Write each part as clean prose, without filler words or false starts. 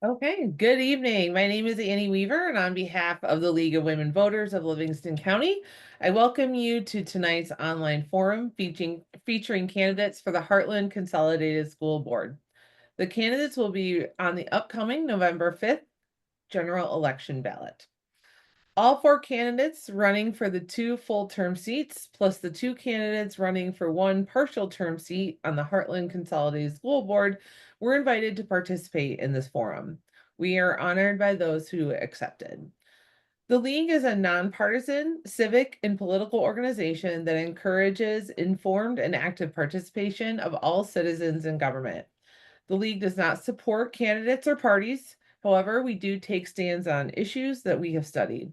Okay, good evening. My name is Annie Weaver, and on behalf of the League of Women Voters of Livingston County, I welcome you to tonight's online forum featuring candidates for the Heartland Consolidated School Board. The candidates will be on the upcoming November 5th general election ballot. All four candidates running for the two full-term seats, plus the two candidates running for one partial term seat on the Heartland Consolidated School Board, were invited to participate in this forum. We are honored by those who accepted. The League is a nonpartisan, civic, and political organization that encourages informed and active participation of all citizens in government. The League does not support candidates or parties. However, we do take stands on issues that we have studied.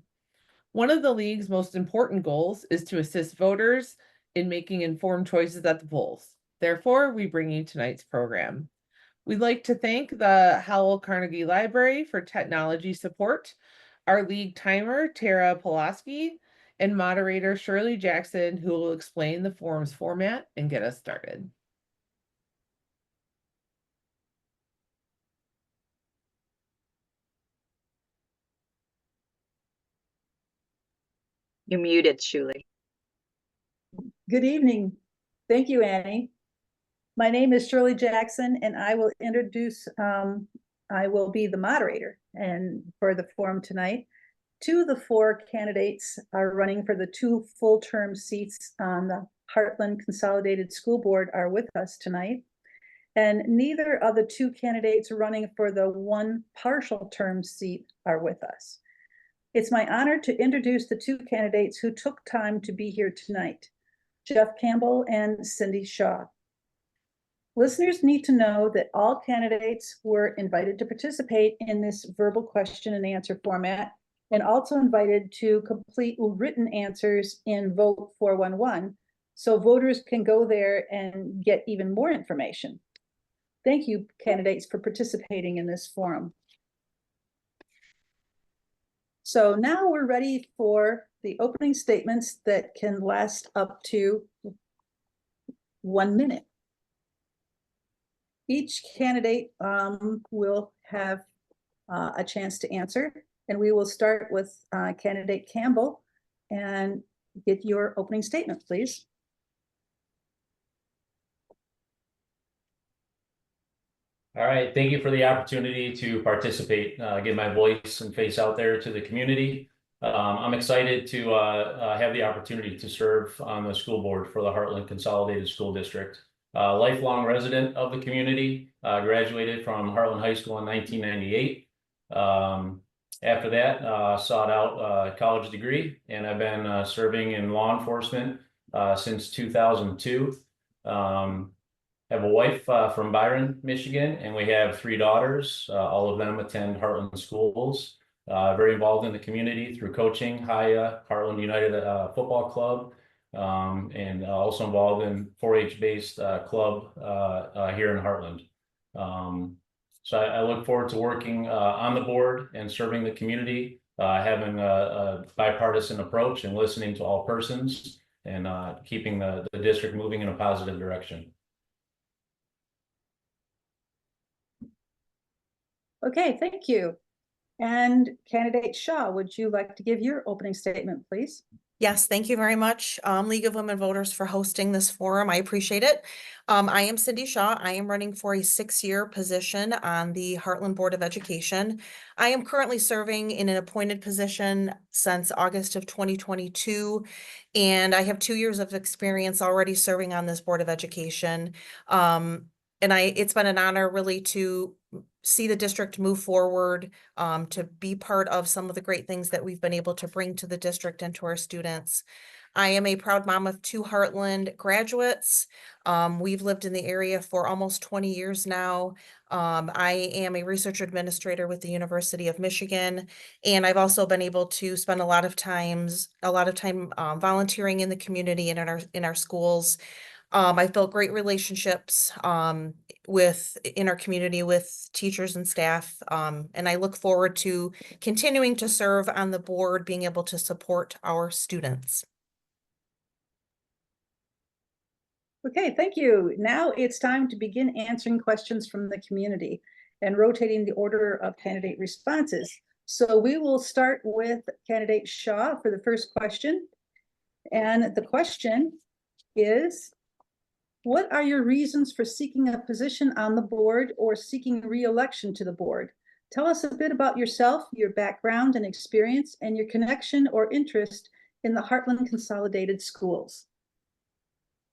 One of the League's most important goals is to assist voters in making informed choices at the polls. Therefore, we bring you tonight's program. We'd like to thank the Howell Carnegie Library for technology support, our League timer, Tara Pulaski, and moderator Shirley Jackson, who will explain the forum's format and get us started. You're muted, Shuli. Good evening. Thank you, Annie. My name is Shirley Jackson, and I will I will be the moderator and for the forum tonight. Two of the four candidates are running for the two full-term seats on the Heartland Consolidated School Board are with us tonight. And neither of the two candidates running for the one partial term seat are with us. It's my honor to introduce the two candidates who took time to be here tonight, Jeff Campbell and Cindy Shaw. Listeners need to know that all candidates were invited to participate in this verbal question and answer format, and also invited to complete written answers in Vote 411, so voters can go there and get even more information. Thank you, candidates, for participating in this forum. So now we're ready for the opening statements that can last up to 1 minute. Each candidate will have a chance to answer, and we will start with candidate Campbell and get your opening statement, please. All right, thank you for the opportunity to participate, get my voice and face out there to the community. I'm excited to have the opportunity to serve on the school board for the Heartland Consolidated School District. Lifelong resident of the community, graduated from Heartland High School in 1998. After that, sought out a college degree, and I've been serving in law enforcement since 2002. Have a wife from Byron, Michigan, and we have 3 daughters. All of them attend Heartland schools. Very involved in the community through coaching, Heartland United Football Club, and also involved in 4-H based club here in Heartland. So I look forward to working on the board and serving the community, having a bipartisan approach and listening to all persons, and keeping the district moving in a positive direction. Okay, thank you. And candidate Shaw, would you like to give your opening statement, please? Yes, thank you very much, League of Women Voters, for hosting this forum. I appreciate it. I am Cindy Shaw. I am running for a 6-year position on the Heartland Board of Education. I am currently serving in an appointed position since August of 2022, and I have 2 years of experience already serving on this Board of Education. It's been an honor really to see the district move forward, to be part of some of the great things that we've been able to bring to the district and to our students. I am a proud mom of 2 Heartland graduates. We've lived in the area for almost 20 years now. I am a research administrator with the University of Michigan, and I've also been able to spend a lot of time volunteering in the community and in our schools. I've built great relationships in our community with teachers and staff, and I look forward to continuing to serve on the board, being able to support our students. Okay, thank you. Now it's time to begin answering questions from the community. and rotating the order of candidate responses. So we will start with candidate Shaw for the first question. And the question is, what are your reasons for seeking a position on the board or seeking re-election to the board? Tell us a bit about yourself, your background and experience, and your connection or interest in the Heartland Consolidated Schools.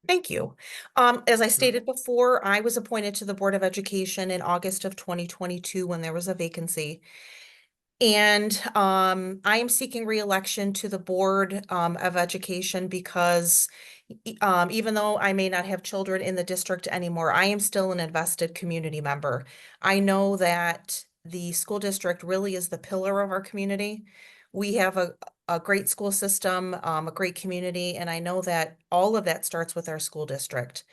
Thank you. As I stated before, I was appointed to the Board of Education in August of 2022 when there was a vacancy. And I am seeking re-election to the Board of Education because even though I may not have children in the district anymore, I am still an invested community member. I know that the school district really is the pillar of our community. We have a great school system, a great community, and I know that all of that starts with our school district.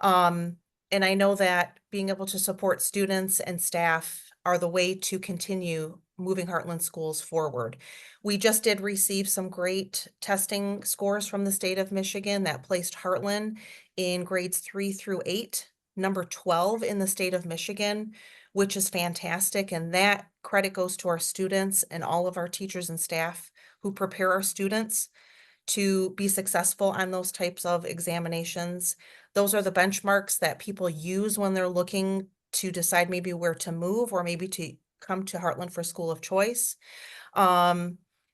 And I know that being able to support students and staff are the way to continue moving Heartland schools forward. We just did receive some great testing scores from the state of Michigan that placed Heartland in grades 3 through 8, number 12 in the state of Michigan, which is fantastic. And that credit goes to our students and all of our teachers and staff who prepare our students to be successful on those types of examinations. Those are the benchmarks that people use when they're looking to decide maybe where to move or maybe to come to Heartland for school of choice.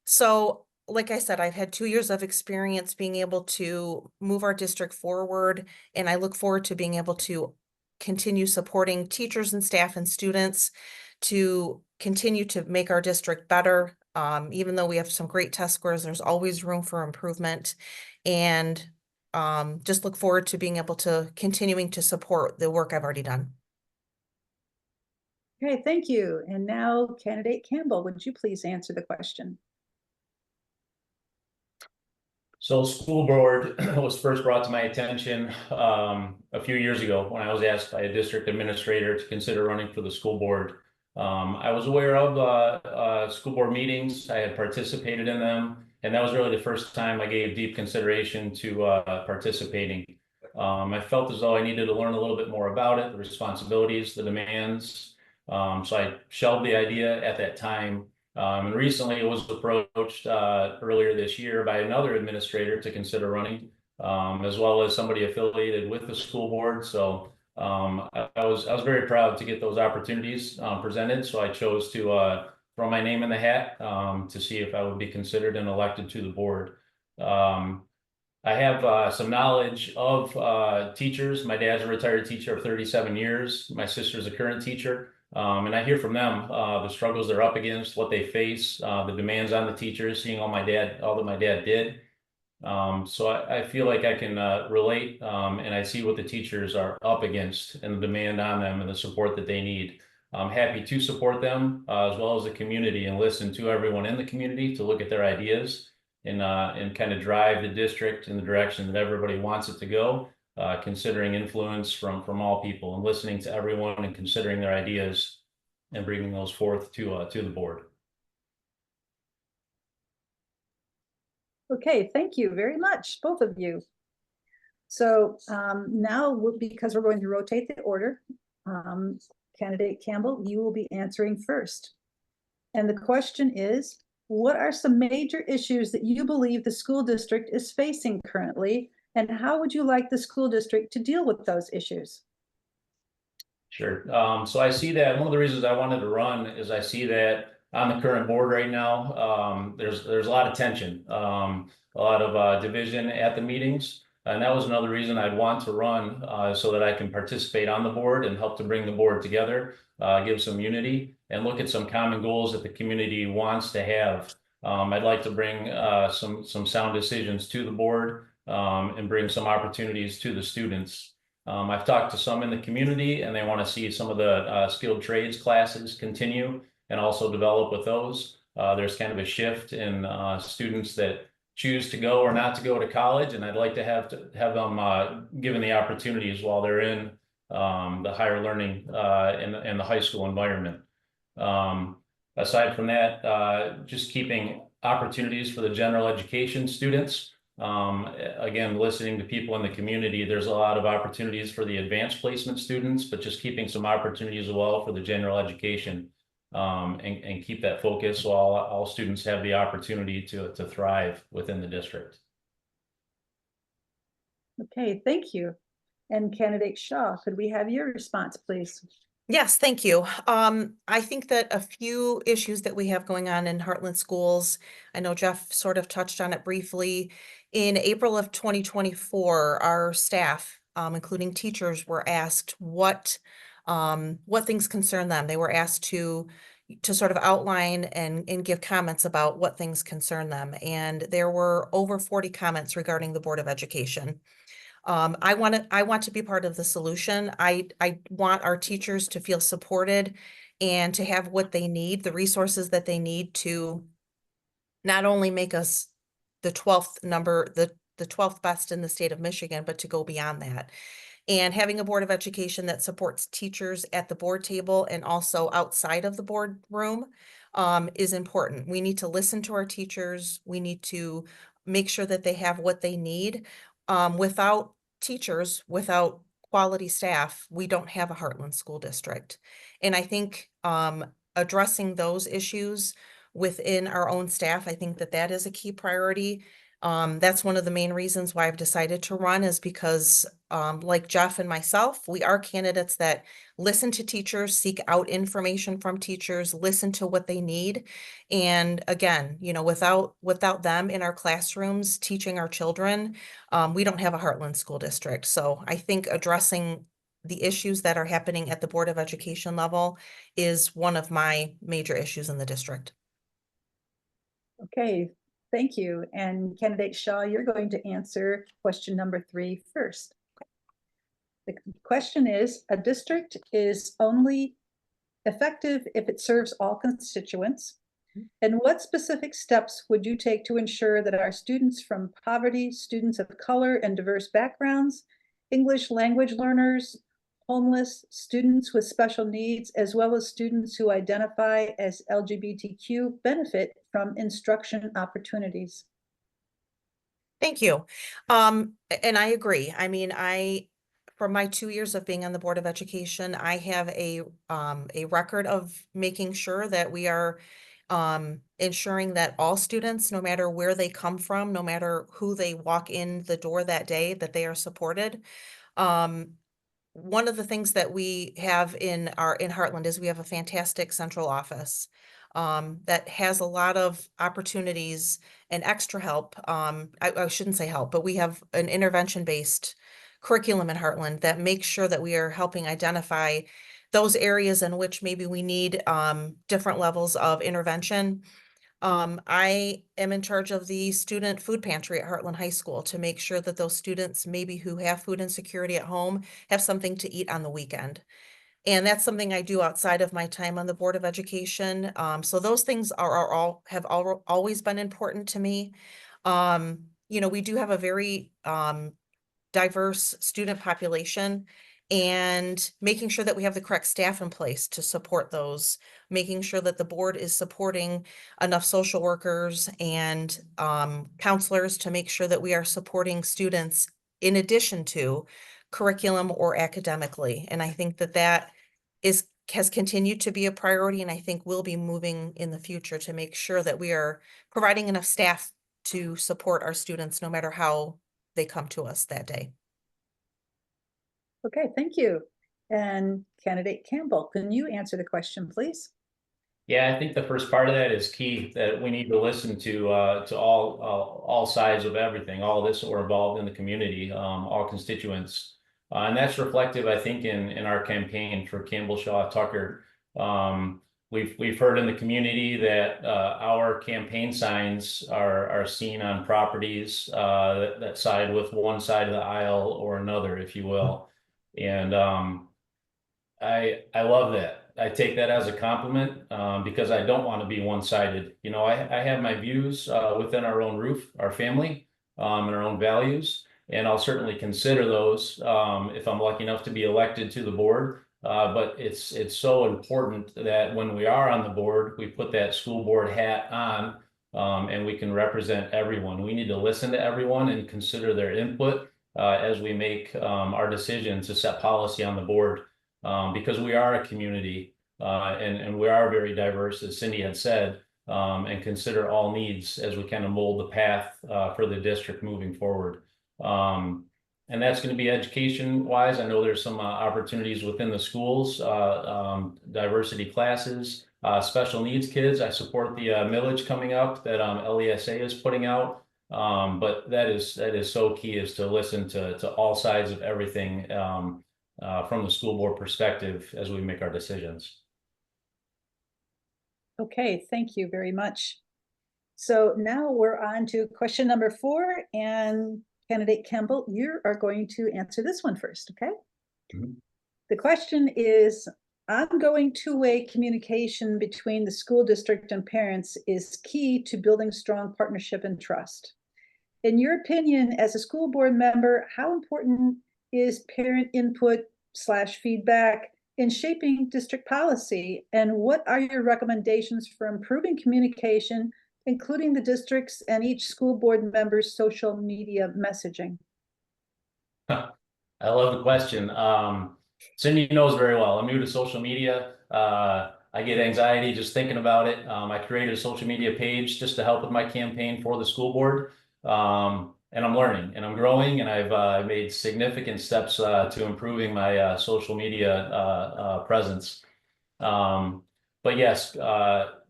So like I said, I've had 2 years of experience being able to move our district forward, and I look forward to being able to continue supporting teachers and staff and students to continue to make our district better. Even though we have some great test scores, there's always room for improvement, and just look forward to being able to continuing to support the work I've already done. Okay, thank you. And now candidate Campbell, would you please answer the question? So school board was first brought to my attention a few years ago when I was asked by a district administrator to consider running for the school board. I was aware of school board meetings. I had participated in them, and that was really the first time I gave deep consideration to participating. I felt as though I needed to learn a little bit more about it, the responsibilities, the demands. So I shelved the idea at that time. And recently it was approached earlier this year by another administrator to consider running, as well as somebody affiliated with the school board. So I was very proud to get those opportunities presented. So I chose to throw my name in the hat to see if I would be considered and elected to the board. I have some knowledge of teachers. My dad's a retired teacher of 37 years. My sister's a current teacher. And I hear from them the struggles they're up against, what they face, the demands on the teachers, seeing all that my dad did. So I feel like I can relate, and I see what the teachers are up against and the demand on them and the support that they need. I'm happy to support them as well as the community and listen to everyone in the community to look at their ideas and kind of drive the district in the direction that everybody wants it to go. Considering influence from all people and listening to everyone and considering their ideas and bringing those forth to the board. Okay, thank you very much, both of you. So now, because we're going to rotate the order, candidate Campbell, you will be answering first. And the question is, what are some major issues that you believe the school district is facing currently? And how would you like the school district to deal with those issues? Sure. So I see that one of the reasons I wanted to run is I see that on the current board right now, there's a lot of tension, a lot of division at the meetings. And that was another reason I'd want to run so that I can participate on the board and help to bring the board together, give some unity and look at some common goals that the community wants to have. I'd like to bring some sound decisions to the board. And bring some opportunities to the students. I've talked to some in the community and they want to see some of the skilled trades classes continue and also develop with those. There's kind of a shift in students that choose to go or not to go to college, and I'd like to have them given the opportunities while they're in the higher learning in the high school environment. Aside from that, just keeping opportunities for the general education students. Again, listening to people in the community, there's a lot of opportunities for the advanced placement students, but just keeping some opportunities as well for the general education, and keep that focus so all students have the opportunity to thrive within the district. Okay, thank you. And candidate Shaw, could we have your response, please? Yes, thank you. I think that a few issues that we have going on in Heartland schools, I know Jeff sort of touched on it briefly. In April of 2024, our staff, including teachers, were asked what things concern them. They were asked to sort of outline and give comments about what things concern them. And there were over 40 comments regarding the Board of Education. I want to be part of the solution. I want our teachers to feel supported and to have what they need, the resources that they need to not only make us the 12th number, the 12th best in the state of Michigan, but to go beyond that. And having a Board of Education that supports teachers at the board table and also outside of the board room is important. We need to listen to our teachers. We need to make sure that they have what they need. Without teachers, without quality staff, we don't have a Heartland school district. And I think addressing those issues within our own staff, I think that that is a key priority. That's one of the main reasons why I've decided to run, is because like Jeff and myself, we are candidates that listen to teachers, seek out information from teachers, listen to what they need. And again, you know, without them in our classrooms teaching our children, we don't have a Heartland school district. So I think addressing the issues that are happening at the Board of Education level is one of my major issues in the district. Okay, thank you. And candidate Shaw, you're going to answer question number 3 first. The question is, a district is only effective if it serves all constituents. And what specific steps would you take to ensure that our students from poverty, students of color and diverse backgrounds, English language learners, homeless, students with special needs, as well as students who identify as LGBTQ benefit from instruction opportunities? Thank you. And I agree. I mean, from my 2 years of being on the Board of Education, I have a record of making sure that we are ensuring that all students, no matter where they come from, no matter who they walk in the door that day, that they are supported. One of the things that we have in Heartland is we have a fantastic central office that has a lot of opportunities and extra help. I shouldn't say help, but we have an intervention-based curriculum in Heartland that makes sure that we are helping identify those areas in which maybe we need different levels of intervention. I am in charge of the student food pantry at Heartland High School to make sure that those students maybe who have food insecurity at home have something to eat on the weekend. And that's something I do outside of my time on the Board of Education. So those things have always been important to me. You know, we do have a very diverse student population, and making sure that we have the correct staff in place to support those, making sure that the board is supporting enough social workers and counselors to make sure that we are supporting students in addition to curriculum or academically. And I think that that has continued to be a priority, and I think will be moving in the future to make sure that we are providing enough staff to support our students no matter how they come to us that day. Okay, thank you. And candidate Campbell, can you answer the question, please? Yeah, I think the first part of that is key, that we need to listen to all sides of everything, all of this that we're involved in the community, all constituents. And that's reflective, I think, in our campaign for Campbell Shaw Tucker. We've heard in the community that our campaign signs are seen on properties that side with one side of the aisle or another, if you will. And I love that. I take that as a compliment because I don't want to be one-sided. You know, I have my views within our own roof, our family, and our own values, and I'll certainly consider those if I'm lucky enough to be elected to the board. But it's so important that when we are on the board, we put that school board hat on and we can represent everyone. We need to listen to everyone and consider their input as we make our decision to set policy on the board, because we are a community and we are very diverse, as Cindy had said, and consider all needs as we kind of mold the path for the district moving forward. And that's going to be education wise. I know there's some opportunities within the schools, diversity classes, special needs kids. I support the millage coming up that LESA is putting out. But that is so key, is to listen to all sides of everything from the school board perspective as we make our decisions. Okay, thank you very much. So now we're on to question number 4, and candidate Campbell, you are going to answer this one first, okay? Mm-hmm. The question is, ongoing two-way communication between the school district and parents is key to building strong partnership and trust. In your opinion, as a school board member, how important is parent input / feedback in shaping district policy? And what are your recommendations for improving communication, including the district's and each school board member's social media messaging? I love the question. Cindy knows very well. I'm new to social media. I get anxiety just thinking about it. I created a social media page just to help with my campaign for the school board. And I'm learning and I'm growing, and I've made significant steps to improving my social media presence. But yes,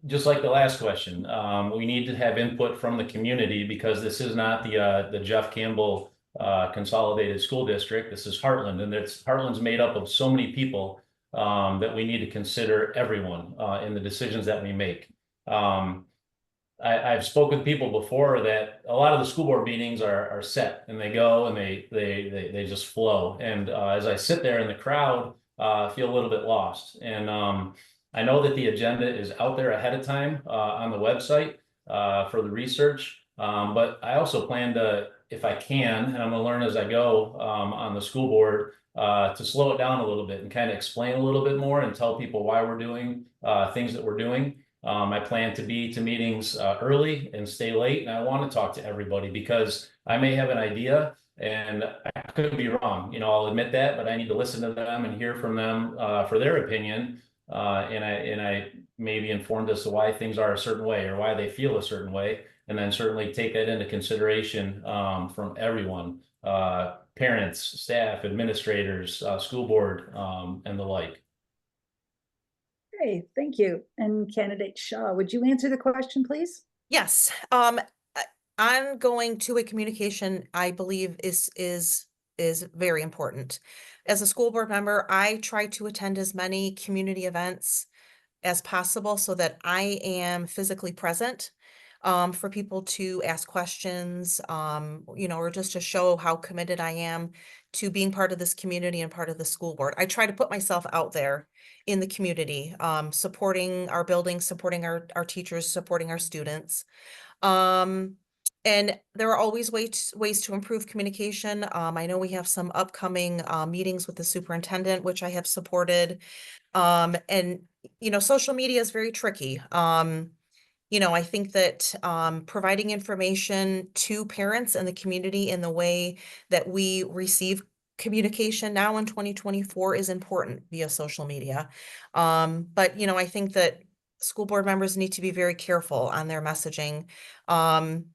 just like the last question, we need to have input from the community, because this is not the Jeff Campbell Consolidated School District. This is Heartland, and Heartland's made up of so many people that we need to consider everyone in the decisions that we make. I've spoken with people before that a lot of the school board meetings are set, and they go and they just flow. And as I sit there in the crowd, I feel a little bit lost. And I know that the agenda is out there ahead of time on the website for the research. But I also plan to, if I can, and I'm going to learn as I go on the school board, to slow it down a little bit and kind of explain a little bit more and tell people why we're doing things that we're doing. I plan to be to meetings early and stay late, and I want to talk to everybody, because I may have an idea and I could be wrong. You know, I'll admit that, but I need to listen to them and hear from them for their opinion. And I may be informed as to why things are a certain way or why they feel a certain way, and then certainly take that into consideration from everyone, parents, staff, administrators, school board, and the like. Okay, thank you. And candidate Shaw, would you answer the question, please? Yes. Ongoing two-way communication, I believe, is very important. As a school board member, I try to attend as many community events as possible so that I am physically present for people to ask questions, you know, or just to show how committed I am to being part of this community and part of the school board. I try to put myself out there in the community, supporting our buildings, supporting our teachers, supporting our students. And there are always ways to improve communication. I know we have some upcoming meetings with the superintendent, which I have supported. And, you know, social media is very tricky. You know, I think that providing information to parents and the community in the way that we receive communication now in 2024 is important via social media. But, you know, I think that school board members need to be very careful on their messaging,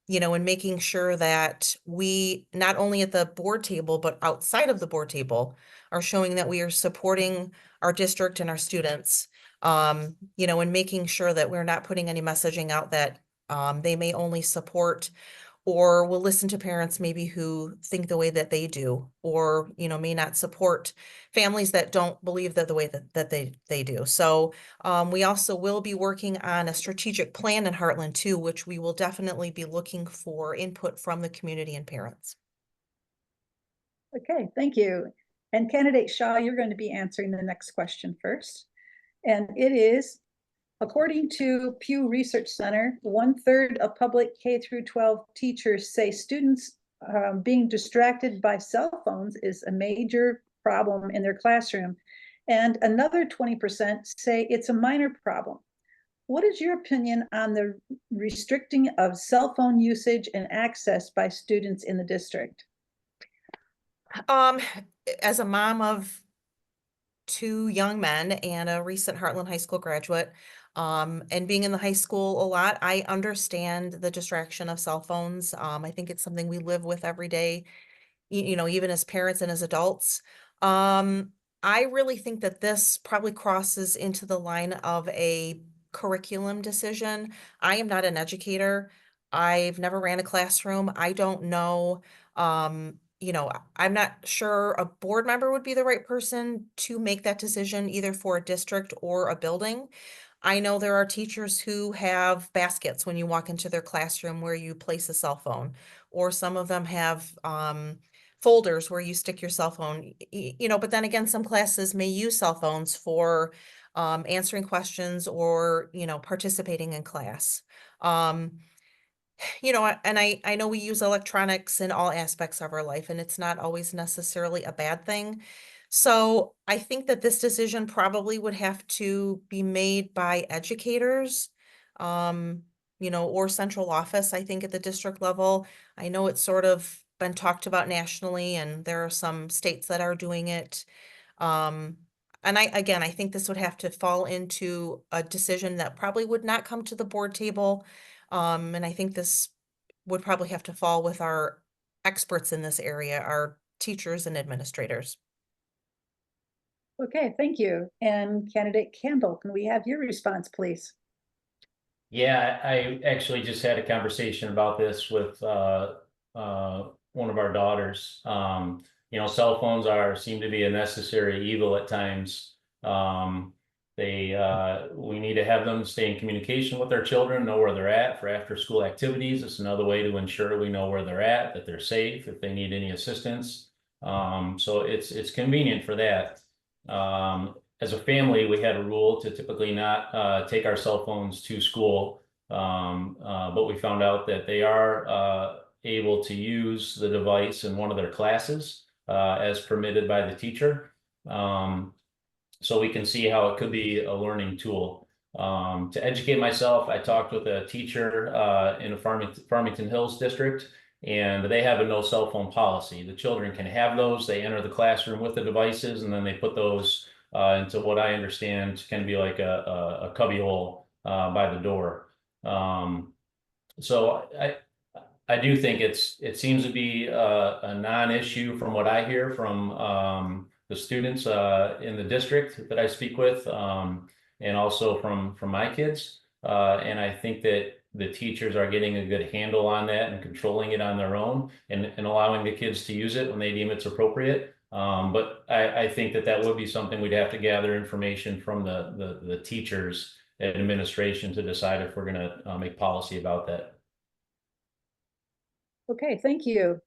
you know, and making sure that we, not only at the board table, but outside of the board table, are showing that we are supporting our district and our students, you know, and making sure that we're not putting any messaging out that they may only support or will listen to parents maybe who think the way that they do, or, you know, may not support families that don't believe that the way that they do. So we also will be working on a strategic plan in Heartland too, which we will definitely be looking for input from the community and parents. Okay, thank you. And candidate Shaw, you're going to be answering the next question first. And it is, according to Pew Research Center, 1/3 of public K-12 teachers say students being distracted by cell phones is a major problem in their classroom. And another 20% say it's a minor problem. what is your opinion on the restricting of cell phone usage and access by students in the district? Um, as a mom of two young men and a recent Heartland High School graduate, and being in the high school a lot, I understand the distraction of cell phones. I think it's something we live with every day, you know, even as parents and as adults. Um, I really think that this probably crosses into the line of a curriculum decision. I am not an educator. I've never ran a classroom. I don't know. You know, I'm not sure a board member would be the right person to make that decision either for a district or a building. I know there are teachers who have baskets when you walk into their classroom where you place a cell phone, or some of them have folders where you stick your cell phone, you know, but then again, some classes may use cell phones for answering questions or, you know, participating in class. Um, you know, and I know we use electronics in all aspects of our life, and it's not always necessarily a bad thing. So I think that this decision probably would have to be made by educators, um, you know, or central office, I think at the district level. I know it's sort of been talked about nationally, and there are some states that are doing it. Um, and again, I think this would have to fall into a decision that probably would not come to the board table. And I think this would probably have to fall with our experts in this area, our teachers and administrators. Okay, thank you. And candidate Campbell, can we have your response, please? Yeah, I actually just had a conversation about this with one of our daughters. You know, cell phones seem to be a necessary evil at times. We need to have them stay in communication with our children, know where they're at for after school activities. It's another way to ensure we know where they're at, that they're safe, if they need any assistance. So it's convenient for that. As a family, we had a rule to typically not take our cell phones to school. But we found out that they are able to use the device in one of their classes as permitted by the teacher. So we can see how it could be a learning tool. To educate myself, I talked with a teacher in a Farmington Hills district, and they have a no cell phone policy. The children can have those. They enter the classroom with the devices, and then they put those into what I understand can be like a cubby hole by the door. So I do think it seems to be a non-issue from what I hear from the students in the district that I speak with, and also from my kids. And I think that the teachers are getting a good handle on that and controlling it on their own, and allowing the kids to use it when they deem it's appropriate. But I think that would be something we'd have to gather information from the teachers and administration to decide if we're going to make policy about that. Okay, thank you.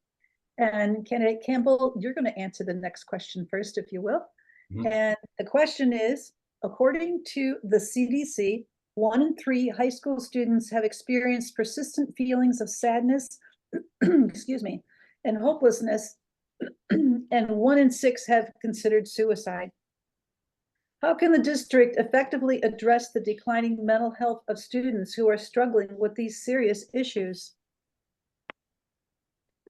And candidate Campbell, you're going to answer the next question first, if you will. Mhm. And the question is, according to the CDC, 1 in 3 high school students have experienced persistent feelings of sadness, excuse me, and hopelessness, and 1 in 6 have considered suicide. How can the district effectively address the declining mental health of students who are struggling with these serious issues?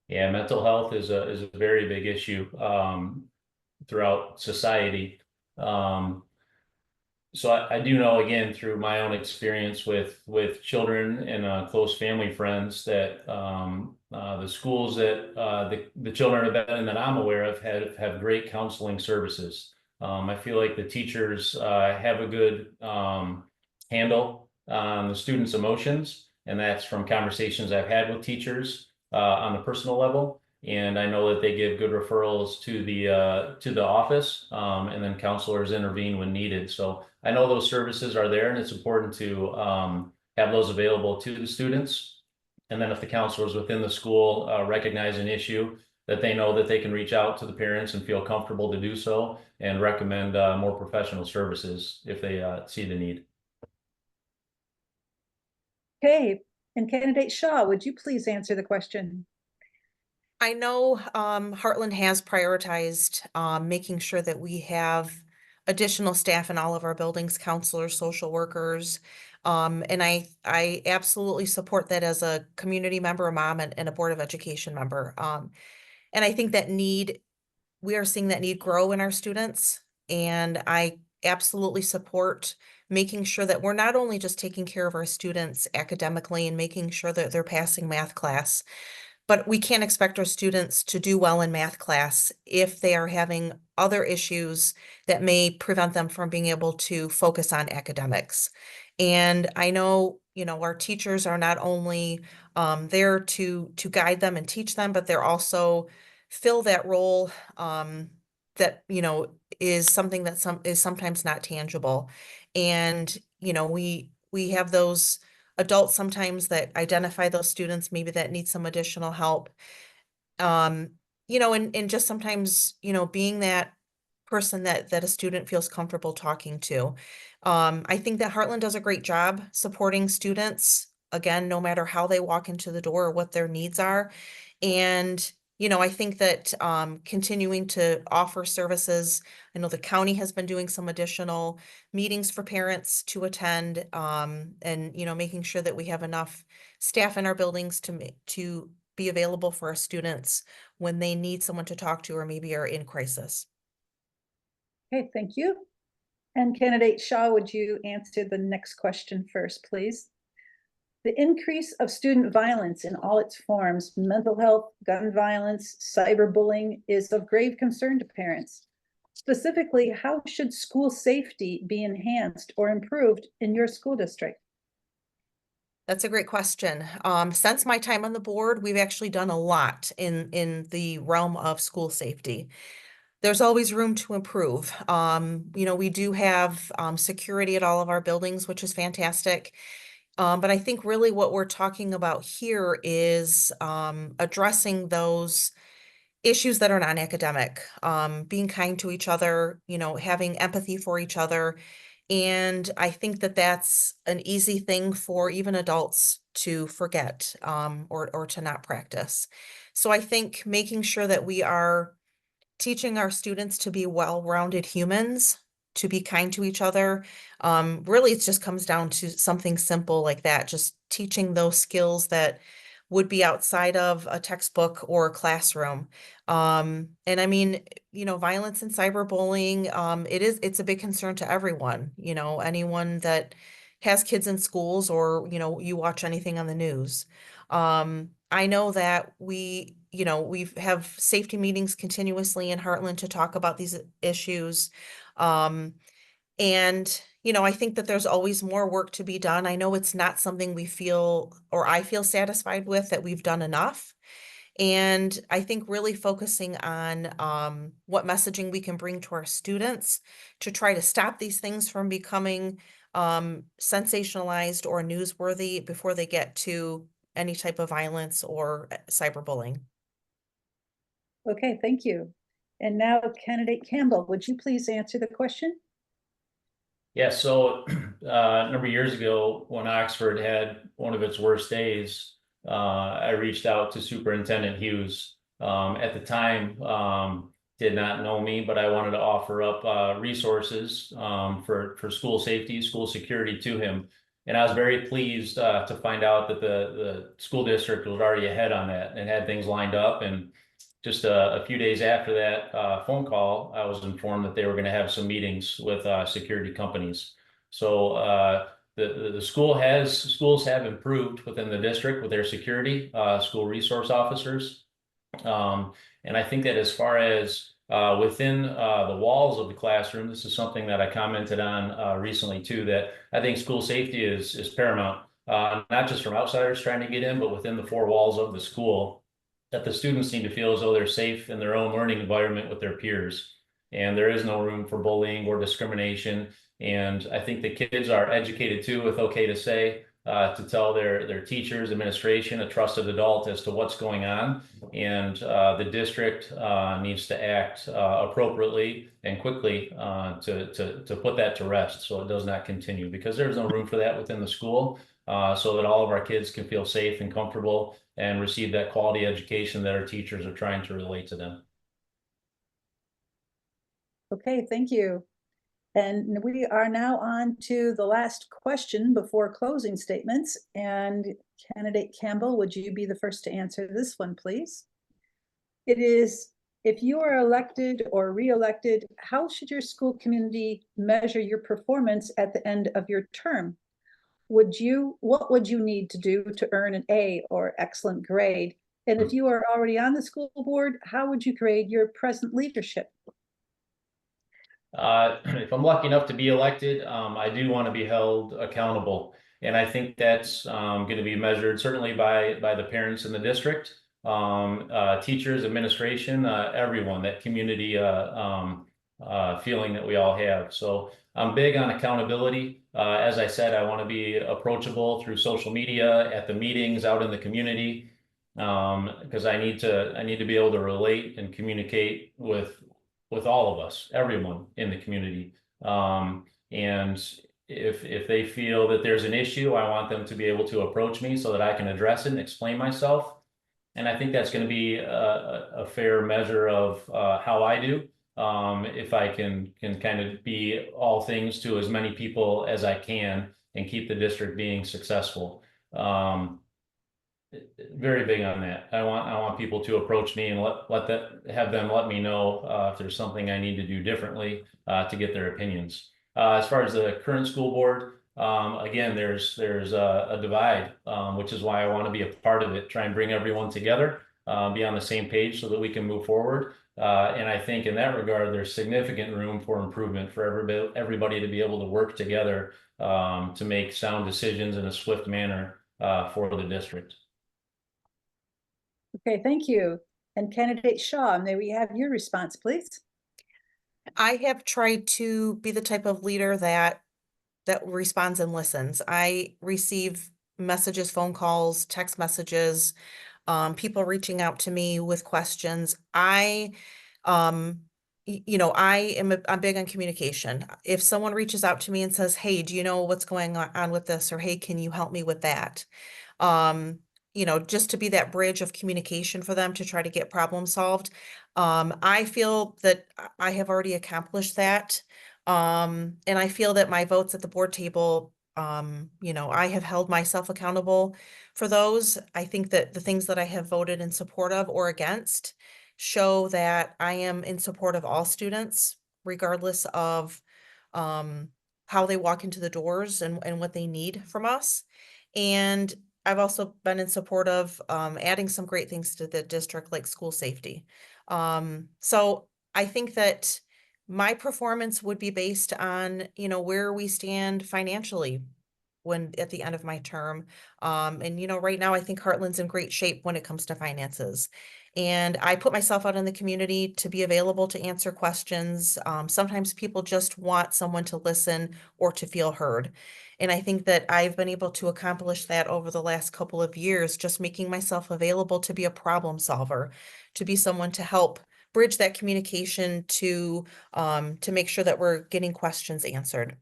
Yeah, mental health is a very big issue throughout society. So I do know, again, through my own experience with children and close family friends, that the schools that the children have been in that I'm aware of have great counseling services. I feel like the teachers have a good handle on the students' emotions, and that's from conversations I've had with teachers on the personal level. And I know that they give good referrals to the office, and then counselors intervene when needed. So I know those services are there, and it's important to have those available to the students. And then if the counselors within the school recognize an issue, that they know that they can reach out to the parents and feel comfortable to do so, and recommend more professional services if they see the need. Okay, and candidate Shaw, would you please answer the question? I know Heartland has prioritized making sure that we have additional staff in all of our buildings, counselors, social workers. And I absolutely support that as a community member, a mom, and a Board of Education member. And I think that we are seeing that need grow in our students. And I absolutely support making sure that we're not only just taking care of our students academically and making sure that they're passing math class, but we can't expect our students to do well in math class if they are having other issues that may prevent them from being able to focus on academics. And I know, our teachers are not only there to guide them and teach them, but they're also fill that role that, is something that is sometimes not tangible. And, we have those adults sometimes that identify those students maybe that need some additional help. Um, and just sometimes, being that person that a student feels comfortable talking to. I think that Heartland does a great job supporting students, again, no matter how they walk into the door or what their needs are. And, I think that continuing to offer services, I know the county has been doing some additional meetings for parents to attend, and, making sure that we have enough staff in our buildings to be available for our students when they need someone to talk to or maybe are in crisis. Okay, thank you. And candidate Shaw, would you answer the next question first, please? The increase of student violence in all its forms, mental health, gun violence, cyberbullying, is of grave concern to parents. Specifically, how should school safety be enhanced or improved in your school district? That's a great question. Since my time on the board, we've actually done a lot in the realm of school safety. There's always room to improve. We do have security at all of our buildings, which is fantastic. But I think really what we're talking about here is addressing those issues that are non-academic, being kind to each other, having empathy for each other. And I think that that's an easy thing for even adults to forget, or to not practice. So I think making sure that we are teaching our students to be well-rounded humans, to be kind to each other. Really, it just comes down to something simple like that, just teaching those skills that would be outside of a textbook or a classroom. And I mean, violence and cyberbullying, it's a big concern to everyone, anyone that has kids in schools or, you watch anything on the news. I know that we have safety meetings continuously in Heartland to talk about these issues. And, I think that there's always more work to be done. I know it's not something we feel, or I feel satisfied with, that we've done enough. And I think really focusing on what messaging we can bring to our students to try to stop these things from becoming sensationalized or newsworthy before they get to any type of violence or cyberbullying. Okay, thank you. And now candidate Campbell, would you please answer the question? Yeah, so a number of years ago, when Oxford had one of its worst days, I reached out to Superintendent Hughes. At the time, did not know me, but I wanted to offer up resources for school safety, school security to him. And I was very pleased to find out that the school district was already ahead on that and had things lined up. And just a few days after that phone call, I was informed that they were going to have some meetings with security companies. So the schools have improved within the district with their security, school resource officers. And I think that as far as within the walls of the classroom, this is something that I commented on recently too, that I think school safety is paramount, not just from outsiders trying to get in, but within the four walls of the school, that the students need to feel as though they're safe in their own learning environment with their peers. And there is no room for bullying or discrimination. And I think the kids are educated too, with okay to say, to tell their teachers, administration, a trusted adult as to what's going on. And the district needs to act appropriately and quickly to put that to rest so it does not continue, because there's no room for that within the school, so that all of our kids can feel safe and comfortable and receive that quality education that our teachers are trying to relate to them. Okay, thank you. And we are now on to the last question before closing statements. And candidate Campbell, would you be the first to answer this one, please? It is, if you are elected or re-elected, how should your school community measure your performance at the end of your term? What would you need to do to earn an A or excellent grade? And if you are already on the school board, how would you grade your present leadership? If I'm lucky enough to be elected, I do want to be held accountable. And I think that's going to be measured certainly by the parents in the district, teachers, administration, everyone, that community feeling that we all have. So I'm big on accountability. As I said, I want to be approachable through social media, at the meetings, out in the community, because I need to be able to relate and communicate with all of us, everyone in the community. And if they feel that there's an issue, I want them to be able to approach me so that I can address it and explain myself. And I think that's going to be a fair measure of how I do. If I can kind of be all things to as many people as I can and keep the district being successful. Very big on that. I want people to approach me and have them let me know if there's something I need to do differently to get their opinions. As far as the current school board, again, there's a divide, which is why I want to be a part of it. Try and bring everyone together, be on the same page so that we can move forward. And I think in that regard, there's significant room for improvement for everybody to be able to work together to make sound decisions in a swift manner for the district. Okay, thank you. And candidate Shaw, may we have your response, please? I have tried to be the type of leader that responds and listens. I receive messages, phone calls, text messages, people reaching out to me with questions. I'm big on communication. If someone reaches out to me and says, "Hey, do you know what's going on with this?" or "Hey, can you help me with that?" Just to be that bridge of communication for them to try to get problem solved. I feel that I have already accomplished that. And I feel that my votes at the board table, I have held myself accountable for those. I think that the things that I have voted in support of or against show that I am in support of all students, regardless of how they walk into the doors and what they need from us. And I've also been in support of adding some great things to the district, like school safety. So I think that my performance would be based on, where we stand financially when at the end of my term. Right now I think Heartland's in great shape when it comes to finances. And I put myself out in the community to be available to answer questions. Sometimes people just want someone to listen or to feel heard. And I think that I've been able to accomplish that over the last couple of years, just making myself available to be a problem solver, to be someone to help bridge that communication to make sure that we're getting questions answered.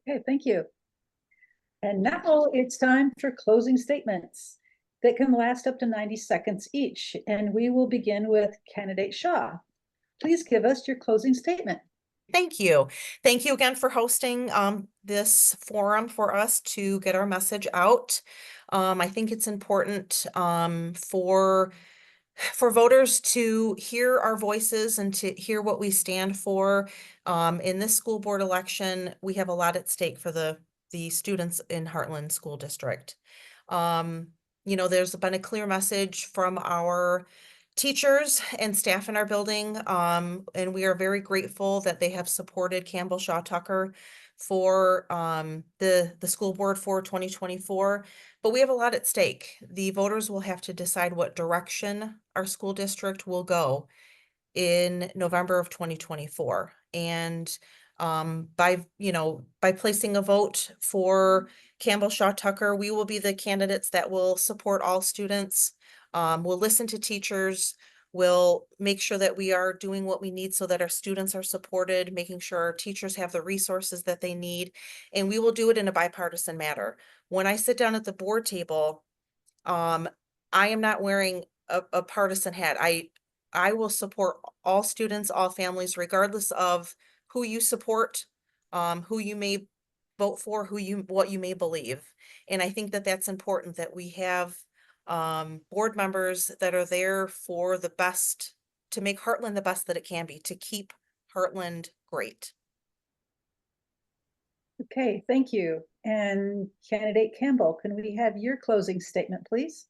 Okay, thank you. And now it's time for closing statements that can last up to 90 seconds each. And we will begin with candidate Shaw. Please give us your closing statement. Thank you. Thank you again for hosting this forum for us to get our message out. I think it's important for voters to hear our voices and to hear what we stand for. In this school board election, we have a lot at stake for the students in Heartland School District. There's been a clear message from our teachers and staff in our building, and we are very grateful that they have supported Campbell Shaw Tucker for the school board for 2024. But we have a lot at stake. The voters will have to decide what direction our school district will go in November of 2024. And by placing a vote for Campbell Shaw Tucker, we will be the candidates that will support all students. We'll listen to teachers. We'll make sure that we are doing what we need so that our students are supported, making sure our teachers have the resources that they need, and we will do it in a bipartisan manner. When I sit down at the board table, I am not wearing a partisan hat. I will support all students, all families, regardless of who you support, who you may vote for, what you may believe. And I think that that's important, that we have board members that are there for the best, to make Heartland the best that it can be, to keep Heartland great. Okay, thank you. And candidate Campbell, can we have your closing statement, please?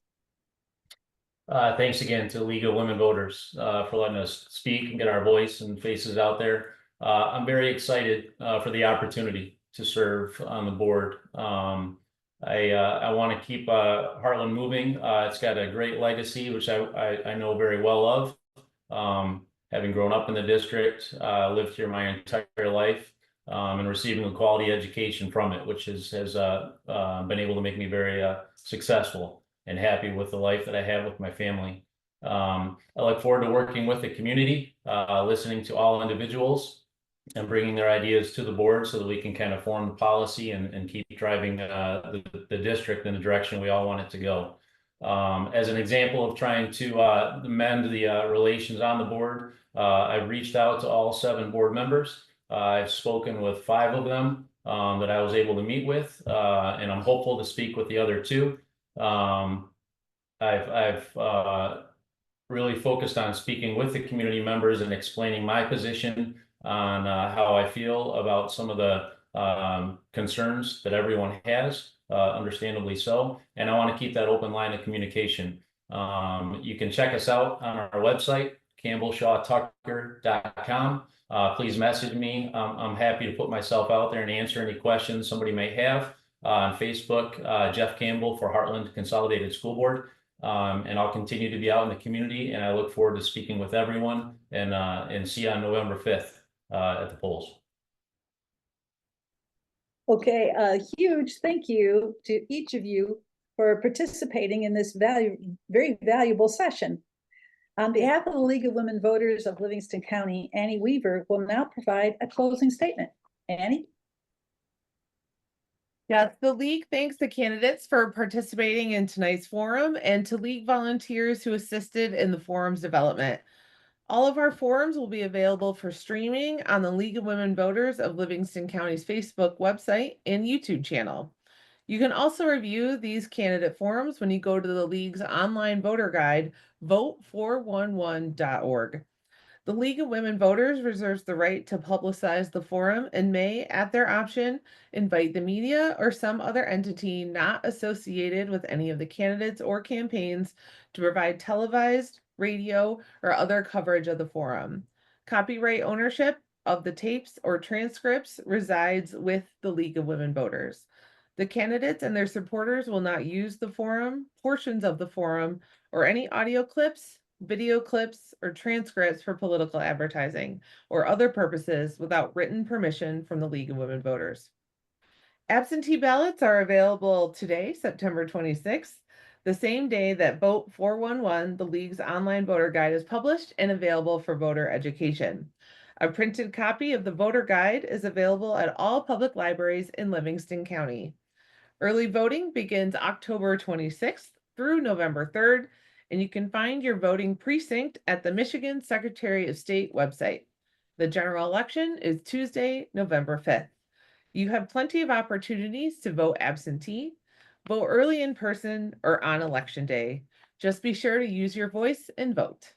Thanks again to League of Women Voters for letting us speak and get our voice and faces out there. I'm very excited for the opportunity to serve on the board. I want to keep Heartland moving. It's got a great legacy, which I know very well of. Having grown up in the district, lived here my entire life, and receiving a quality education from it, which has been able to make me very successful and happy with the life that I have with my family. I look forward to working with the community, listening to all individuals and bringing their ideas to the board so that we can kind of form the policy and keep driving the district in the direction we all want it to go. As an example of trying to mend the relations on the board, I've reached out to all 7 board members. I've spoken with 5 of them that I was able to meet with, and I'm hopeful to speak with the other 2. I've really focused on speaking with the community members and explaining my position on how I feel about some of the concerns that everyone has, understandably so. And I want to keep that open line of communication. You can check us out on our website, campbellshawtucker.com. Please message me. I'm happy to put myself out there and answer any questions somebody may have. On Facebook, Jeff Campbell for Heartland Consolidated School Board. And I'll continue to be out in the community, and I look forward to speaking with everyone and see you on November 5th at the polls. Okay, a huge thank you to each of you for participating in this very valuable session. On behalf of the League of Women Voters of Livingston County, Annie Weaver will now provide a closing statement. Annie? Yes, the League thanks the candidates for participating in tonight's forum and to League volunteers who assisted in the forum's development. All of our forums will be available for streaming on the League of Women Voters of Livingston County's Facebook website and YouTube channel. You can also review these candidate forums when you go to the League's online voter guide, vote411.org. The League of Women Voters reserves the right to publicize the forum and may, at their option, invite the media or some other entity not associated with any of the candidates or campaigns to provide televised, radio, or other coverage of the forum. Copyright ownership of the tapes or transcripts resides with the League of Women Voters. The candidates and their supporters will not use the forum, portions of the forum, or any audio clips, video clips, or transcripts for political advertising or other purposes without written permission from the League of Women Voters. Absentee ballots are available today, September 26th, the same day that Vote 411, the League's online voter guide, is published and available for voter education. A printed copy of the voter guide is available at all public libraries in Livingston County. Early voting begins October 26th through November 3rd, and you can find your voting precinct at the Michigan Secretary of State website. The general election is Tuesday, November 5th. You have plenty of opportunities to vote absentee, vote early in person, or on election day. Just be sure to use your voice and vote.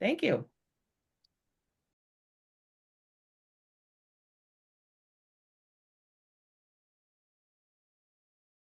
Thank you.